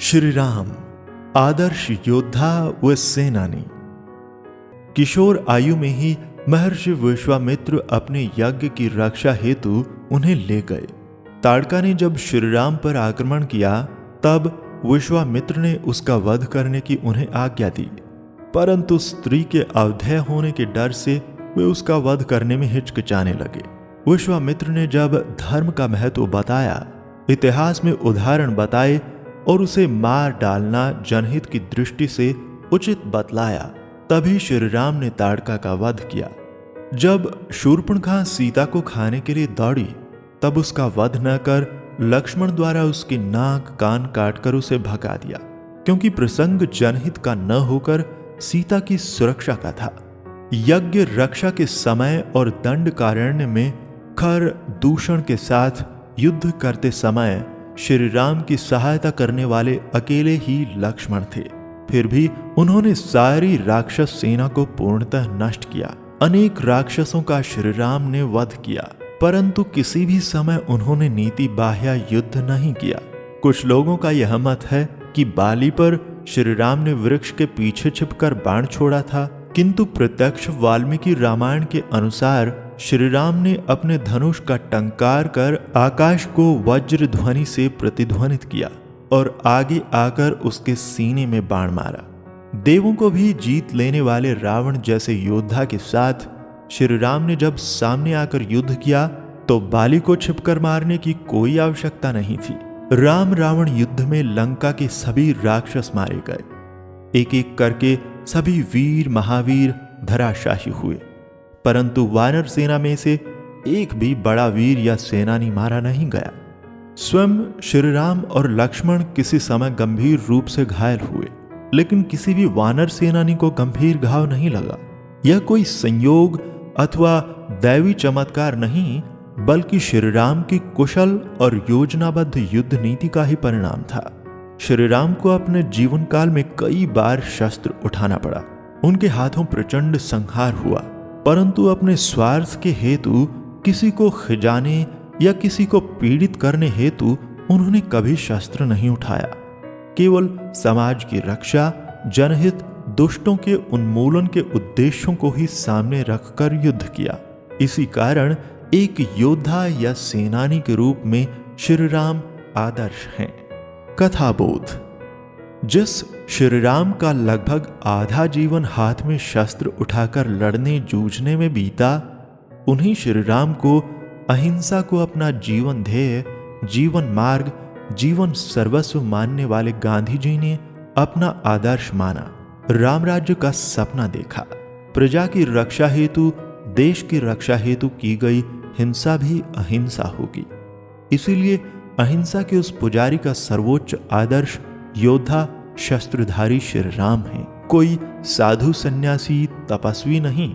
श्री राम आदर्श योद्धा व सेनानी। किशोर आयु में ही महर्षि विश्वामित्र अपने यज्ञ की रक्षा हेतु उन्हें ले गए। ताड़का ने जब श्री राम पर आक्रमण किया तब विश्वामित्र ने उसका वध करने की उन्हें आज्ञा दी, परंतु स्त्री के अवधेय होने के डर से वे उसका वध करने में हिचकिचाने लगे। विश्वामित्र ने जब धर्म का महत्व बताया, इतिहास में उदाहरण बताए और उसे मार डालना जनहित की दृष्टि से उचित बतलाया, तभी श्री राम ने ताड़का का वध किया। जब शूर्पणखा सीता को खाने के लिए दौड़ी तब उसका वध न कर लक्ष्मण द्वारा उसकी नाक कान काटकर उसे भगा दिया, क्योंकि प्रसंग जनहित का न होकर सीता की सुरक्षा का था। यज्ञ रक्षा के समय और दंडकारण्य में खर दूषण के साथ युद्ध करते समय श्री राम की सहायता करने वाले अकेले ही लक्ष्मण थे। फिर भी उन्होंने सारी राक्षस सेना को पूर्णतः नष्ट किया। अनेक राक्षसों का श्री राम ने वध किया, परंतु किसी भी समय उन्होंने नीति बाह्य युद्ध नहीं किया। कुछ लोगों का यह मत है कि बाली पर श्री राम ने वृक्ष के पीछे छिपकर बाण छोड़ा था, किंतु प्रत्यक्ष वाल्मीकि रामायण के अनुसार श्री राम ने अपने धनुष का टंकार कर आकाश को वज्र ध्वनि से प्रतिध्वनित किया और आगे आकर उसके सीने में बाण मारा। देवों को भी जीत लेने वाले रावण जैसे योद्धा के साथ श्री राम ने जब सामने आकर युद्ध किया तो बाली को छिपकर मारने की कोई आवश्यकता नहीं थी। राम रावण युद्ध में लंका के सभी राक्षस मारे गए। एक एक करके सभी वीर महावीर धराशायी हुए, परंतु वानर सेना में से एक भी बड़ा वीर या सेनानी मारा नहीं गया। स्वयं श्री राम और लक्ष्मण किसी समय गंभीर रूप से घायल हुए, लेकिन किसी भी वानर सेनानी को गंभीर घाव नहीं लगा। यह कोई संयोग अथवा दैवी चमत्कार नहीं, बल्कि श्री राम की कुशल और योजनाबद्ध युद्ध नीति का ही परिणाम था। श्री राम को अपने जीवन काल में कई बार शस्त्र उठाना पड़ा। उनके हाथों प्रचंड संहार हुआ, परंतु अपने स्वार्थ के हेतु किसी को खिजाने या किसी को पीड़ित करने हेतु उन्होंने कभी शस्त्र नहीं उठाया। केवल समाज की रक्षा, जनहित, दुष्टों के उन्मूलन के उद्देश्यों को ही सामने रखकर युद्ध किया। इसी कारण एक योद्धा या सेनानी के रूप में श्री राम आदर्श हैं। कथाबोध। जिस श्री राम का लगभग आधा जीवन हाथ में शस्त्र उठाकर लड़ने जूझने में बीता, उन्हीं श्री राम को अहिंसा को अपना जीवन ध्येय, जीवन मार्ग, जीवन सर्वस्व मानने वाले गांधी जी ने अपना आदर्श माना। राम राज्य का सपना देखा। प्रजा की रक्षा हेतु, देश की रक्षा हेतु की गई हिंसा भी अहिंसा होगी। इसीलिए अहिंसा के उस पुजारी का सर्वोच्च आदर्श योद्धा शस्त्रधारी श्री राम हैं। कोई साधु सन्यासी तपस्वी नहीं।